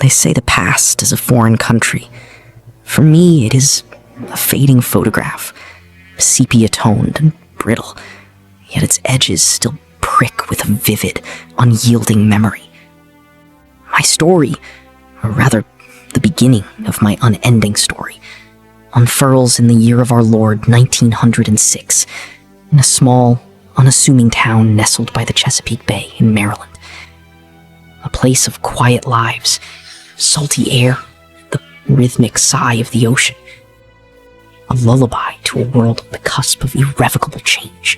They say the past is a foreign country. For me, it is a fading photograph, sepia-toned and brittle, yet its edges still prick with a vivid, unyielding memory. My story, or rather, the beginning of my unending story, unfurls in the year of our Lord 1906, in a small, unassuming town nestled by the Chesapeake Bay in Maryland. A place of quiet lives, salty air, the rhythmic sigh of the ocean. A lullaby to a world on the cusp of irrevocable change.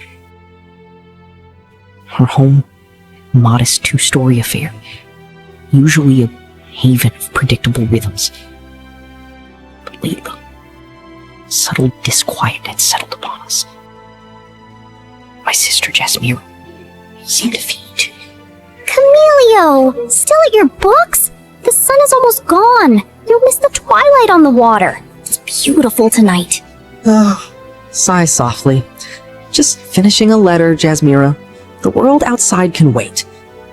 Her home, a modest two-story affair, usually a haven of predictable rhythms. But lately, subtle disquiet had settled upon us. My sister Jasmira seemed to faint. Camilio! Still at your books? The sun is almost gone. You'll miss the twilight on the water. It's beautiful tonight. Sigh softly. Just finishing a letter, Jasmira. The world outside can wait.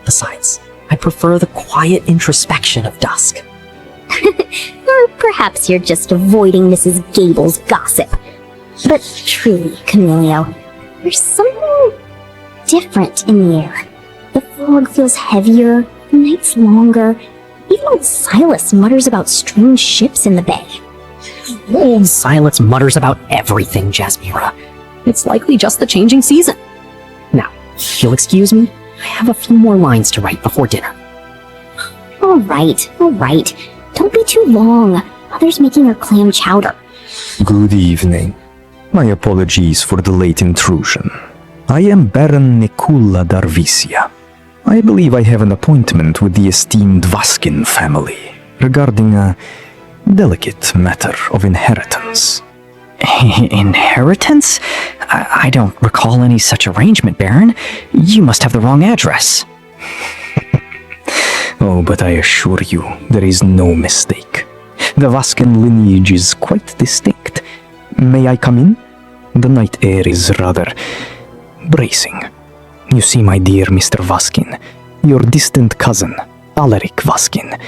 Besides, I prefer the quiet introspection of dusk. Or perhaps you're just avoiding Mrs. Gable's gossip. But truly, Camilio, there's something different in the air. The fog feels heavier, the nights longer. Even old Silas mutters about strange ships in the bay. Old Silas mutters about everything, Jasmira. It's likely just the changing season. Now, if you'll excuse me, I have a few more lines to write before dinner. All right. Don't be too long. Mother's making her clam chowder. Good evening. My apologies for the late intrusion. I am Baron Nikula Darvisia. I believe I have an appointment with the esteemed Vazquin family regarding a delicate matter of inheritance. Inheritance? I don't recall any such arrangement, Baron. You must have the wrong address. Oh, but I assure you, there is no mistake. The Vazquin lineage is quite distinct. May I come in? The night air is rather bracing. You see, my dear Mr. Vazquin, your distant cousin, Alaric Vazquin,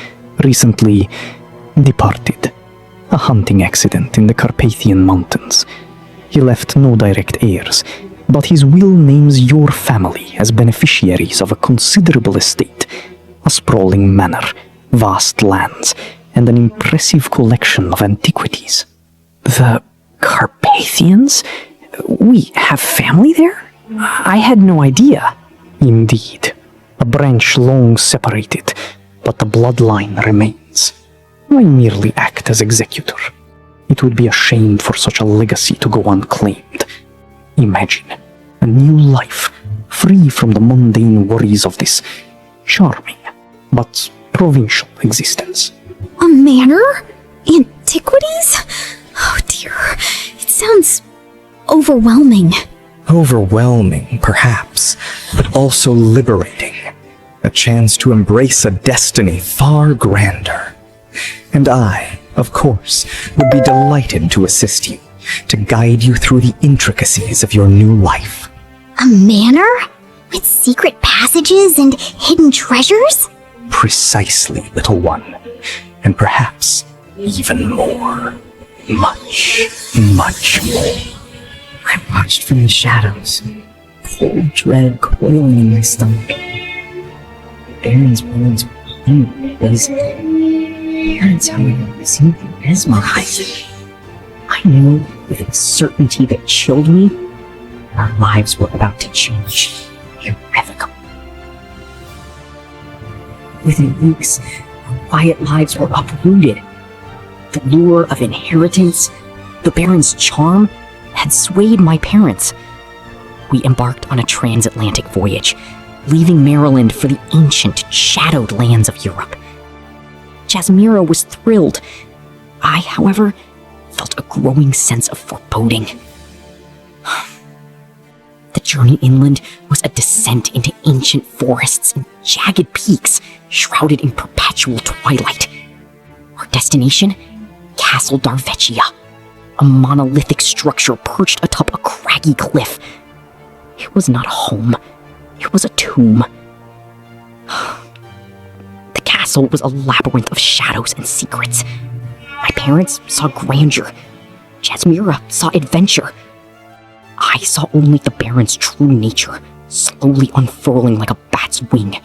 recently departed. A hunting accident in the Carpathian Mountains. He left no direct heirs, but his will names your family as beneficiaries of a considerable estate, a sprawling manor, vast lands, and an impressive collection of antiquities. The Carpathians? We have family there? I had no idea. Indeed, a branch long separated, but the bloodline remains. I merely act as executor. It would be a shame for such a legacy to go unclaimed. Imagine a new life, free from the mundane worries of this charming but provincial existence. A manor? Antiquities? Oh dear, it sounds overwhelming. Overwhelming, perhaps, but also liberating. A chance to embrace a destiny far grander. And I, of course, would be delighted to assist you, to guide you through the intricacies of your new life. A manor? With secret passages and hidden treasures? Precisely, little one. And perhaps even more. Much, much more. I watched from the shadows, cold dread coiling in my stomach. Baron's words were unreasonable. Parents, however, seemed mesmerizing. I knew with certainty that chilled me, our lives were about to change irrevocably. Within weeks, our quiet lives were uprooted. The lure of inheritance, the Baron's charm, had swayed my parents. We embarked on a transatlantic voyage, leaving Maryland for the ancient, shadowed lands of Europe. Jasmira was thrilled. I, however, felt a growing sense of foreboding. The journey inland was a descent into ancient forests and jagged peaks shrouded in perpetual twilight. Our destination? Castle Darvecchia, a monolithic structure perched atop a craggy cliff. It was not a home. It was a tomb. The castle was a labyrinth of shadows and secrets. My parents saw grandeur. Jasmira saw adventure. I saw only the Baron's true nature, slowly unfurling like a bat's wing.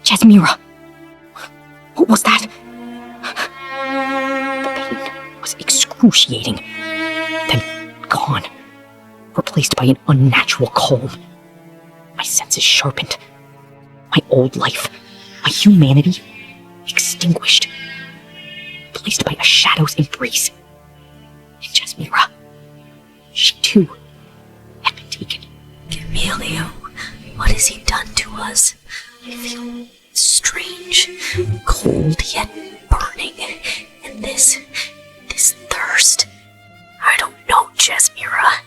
Jasmira! What was that? The pain was excruciating, then gone, replaced by an unnatural calm. My senses sharpened. My old life, my humanity, extinguished, placed by a shadow's embrace. And Jasmira, she too had been taken. Emilio, what has he done to us? I feel strange, cold yet burning, and this thirst. I don't know, Jasmira,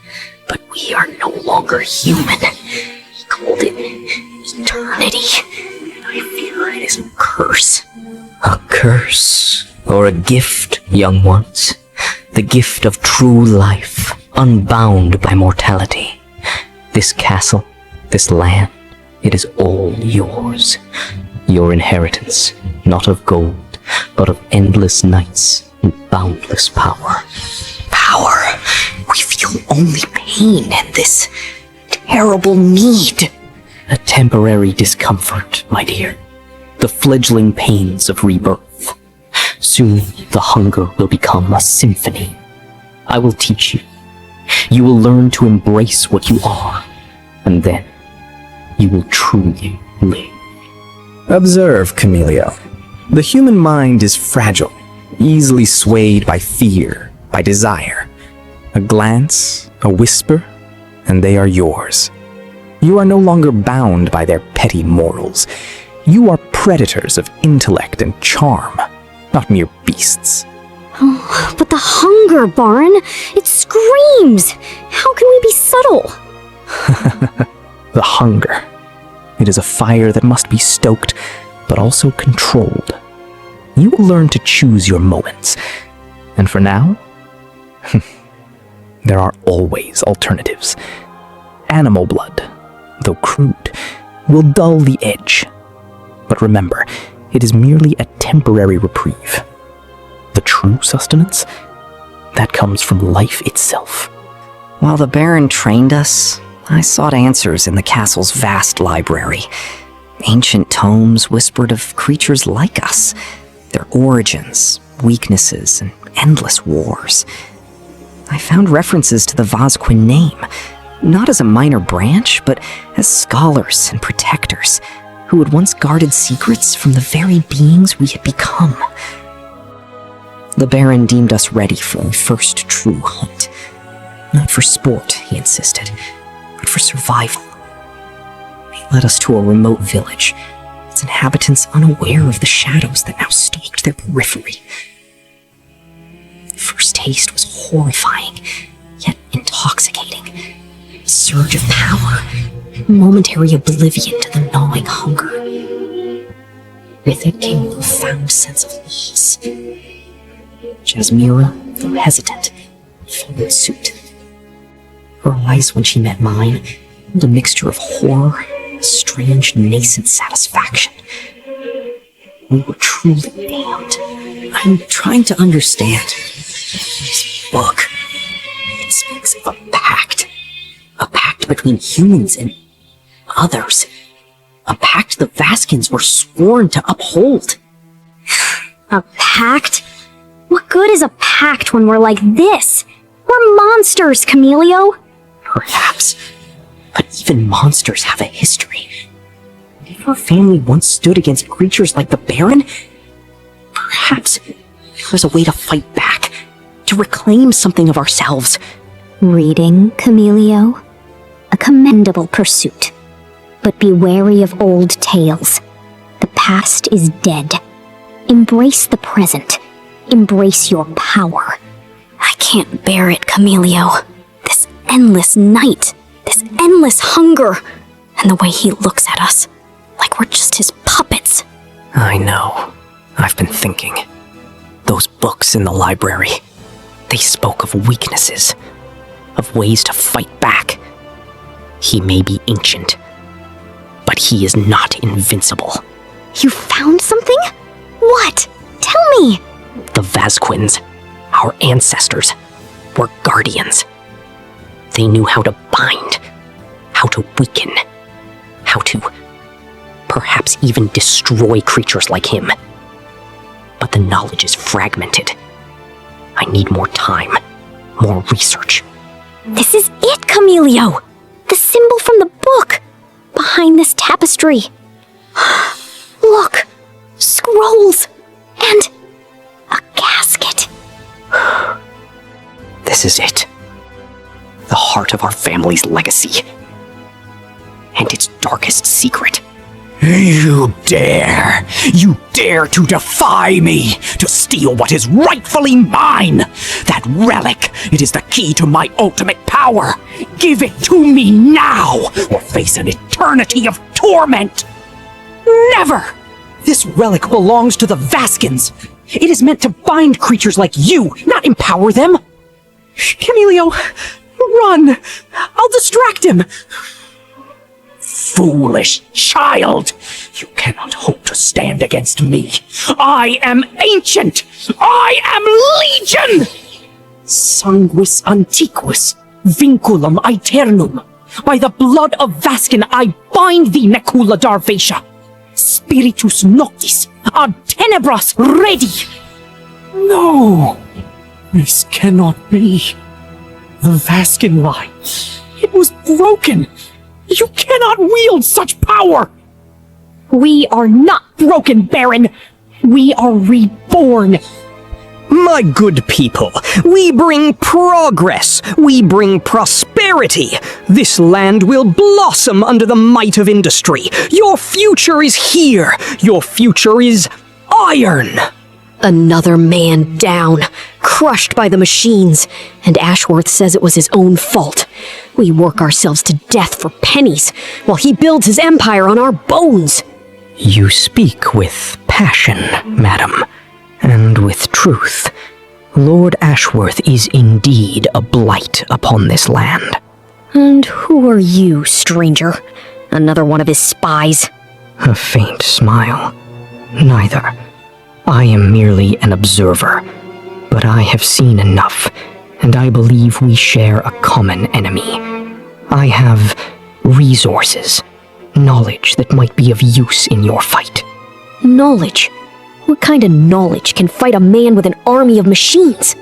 but we are no longer human. He called it eternity, and I fear it is a curse. A curse, or a gift, young ones. The gift of true life, unbound by mortality. This castle, this land, it is all yours. Your inheritance, not of gold, but of endless nights and boundless power. Power! We feel only pain and this terrible need. A temporary discomfort, my dear. The fledgling pains of rebirth. Soon the hunger will become a symphony. I will teach you. You will learn to embrace what you are, and then you will truly live. Observe, Camilio. The human mind is fragile, easily swayed by fear, by desire. A glance, a whisper, and they are yours. You are no longer bound by their petty morals. You are predators of intellect and charm, not mere beasts. Oh, but the hunger, Baron! It screams! How can we be subtle? The hunger. It is a fire that must be stoked, but also controlled. You will learn to choose your moments. And for now, there are always alternatives. Animal blood, though crude, will dull the edge. But remember, it is merely a temporary reprieve. The true sustenance, that comes from life itself. While the Baron trained us, I sought answers in the castle's vast library. Ancient tomes whispered of creatures like us, their origins, weaknesses, and endless wars. I found references to the Vazquin name, not as a minor branch, but as scholars and protectors who had once guarded secrets from the very beings we had become. The Baron deemed us ready for our first true hunt. Not for sport, he insisted, but for survival. He led us to a remote village, its inhabitants unaware of the shadows that now stalked their periphery. The first taste was horrifying, yet intoxicating. A surge of power, momentary oblivion to the gnawing hunger. With it came a profound sense of loss. Jasmira, though hesitant, followed suit. Her eyes, when she met mine, held a mixture of horror and a strange, nascent satisfaction. We were truly damned. I'm trying to understand. This book, it speaks of a pact between humans and others. A pact the Vazquins were sworn to uphold. A pact? What good is a pact when we're like this? We're monsters, Camilio! Perhaps, but even monsters have a history. If our family once stood against creatures like the Baron, perhaps there's a way to fight back, to reclaim something of ourselves. Reading, Camilio? A commendable pursuit. But be wary of old tales. The past is dead. Embrace the present. Embrace your power. I can't bear it, Camilio. This endless night, this endless hunger, and the way he looks at us, like we're just his puppets. I know. I've been thinking. Those books in the library, they spoke of weaknesses, of ways to fight back. He may be ancient, but he is not invincible. You found something? What? Tell me! The Vazquins, our ancestors, were guardians. They knew how to bind, how to weaken, how to perhaps even destroy creatures like him. But the knowledge is fragmented. I need more time, more research. This is it, Camilio! The symbol from the book! Behind this tapestry. Look! Scrolls! And a casket. This is it. The heart of our family's legacy. And its darkest secret. You dare to defy me, to steal what is rightfully mine! That relic, it is the key to my ultimate power! Give it to me now, or face an eternity of torment! Never! This relic belongs to the Vazquins. It is meant to bind creatures like you, not empower them. Camilio, run! I'll distract him! Foolish child! You cannot hope to stand against me. I am ancient! I am legion! Sanguis antiquus, vinculum aeternum. By the blood of Vazquin I bind thee, Necula Darvacia. Spiritus noctis, ad tenebras ready! No! This cannot be. The Vazquin line. It was broken! You cannot wield such power! We are not broken, Baron. We are reborn. My good people, we bring progress, we bring prosperity. This land will blossom under the might of industry. Your future is here. Your future is iron. Another man down, crushed by the machines, and Ashworth says it was his own fault. We work ourselves to death for pennies, while he builds his empire on our bones. You speak with passion, madam, and with truth. Lord Ashworth is indeed a blight upon this land. And who are you, stranger? Another one of his spies? A faint smile. Neither. I am merely an observer, but I have seen enough, and I believe we share a common enemy. I have resources, knowledge that might be of use in your fight. Knowledge? What kind of knowledge can fight a man with an army of machines?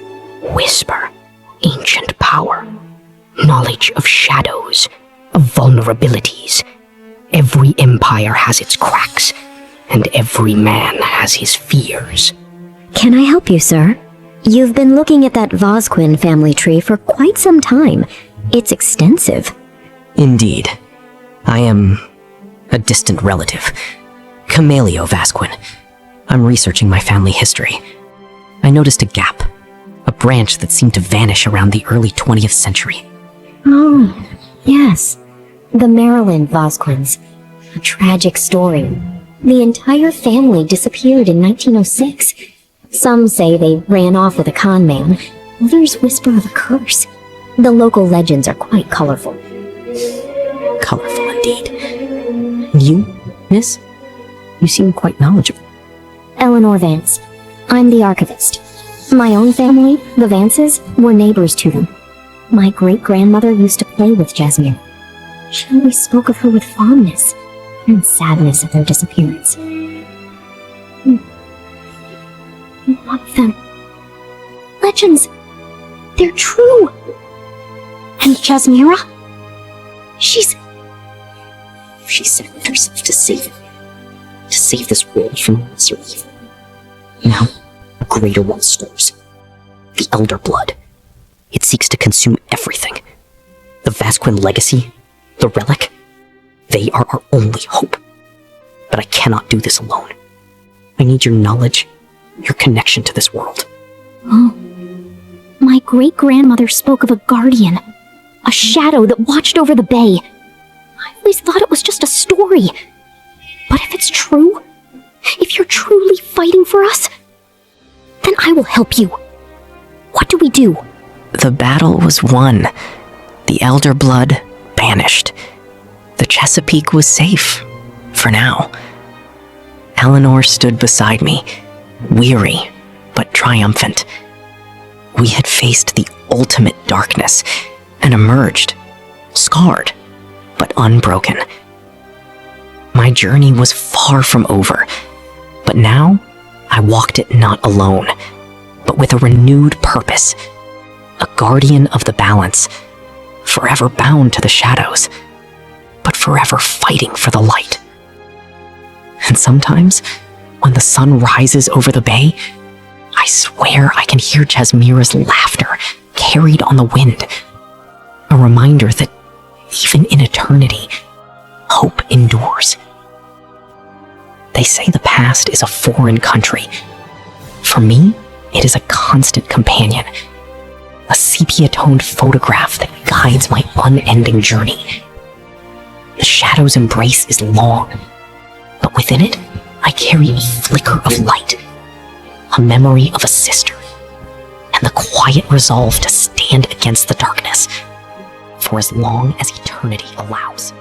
Whisper, ancient power, knowledge of shadows, of vulnerabilities. Every empire has its cracks, and every man has his fears. Can I help you, sir? You've been looking at that Vazquin family tree for quite some time. It's extensive. Indeed. I am a distant relative. Camilio Vazquin. I'm researching my family history. I noticed a gap, a branch that seemed to vanish around the early 20th century. Oh, yes. The Maryland Vazquins. A tragic story. The entire family disappeared in 1906. Some say they ran off with a con man. Others whisper of a curse. The local legends are quite colorful. Colorful indeed. And you, miss? You seem quite knowledgeable. Eleanor Vance. I'm the archivist. My own family, the Vances, were neighbors to them. My great-grandmother used to play with Jasmine. She always spoke of her with fondness and sadness at their disappearance. I love them. Legends! They're true! And Jasmira? She sacrificed herself to save this world from lesser evil. Now, a greater one stirs. The Elder Blood. It seeks to consume everything. The Vazquin legacy, the relic, they are our only hope. But I cannot do this alone. I need your knowledge, your connection to this world. Oh. My great-grandmother spoke of a guardian. A shadow that watched over the bay. I always thought it was just a story. But if it's true, if you're truly fighting for us, then I will help you. What do we do? The battle was won. The Elder Blood banished. The Chesapeake was safe. For now. Eleanor stood beside me, weary but triumphant. We had faced the ultimate darkness and emerged, scarred but unbroken. My journey was far from over, but now I walked it not alone, but with a renewed purpose, a guardian of the balance, forever bound to the shadows, but forever fighting for the light. And sometimes, when the sun rises over the bay, I swear I can hear Jasmira's laughter carried on the wind, a reminder that even in eternity, hope endures. They say the past is a foreign country. For me, it is a constant companion, a sepia-toned photograph that guides my unending journey. The shadow's embrace is long, but within it, I carry a flicker of light, a memory of a sister, and the quiet resolve to stand against the darkness for as long as eternity allows.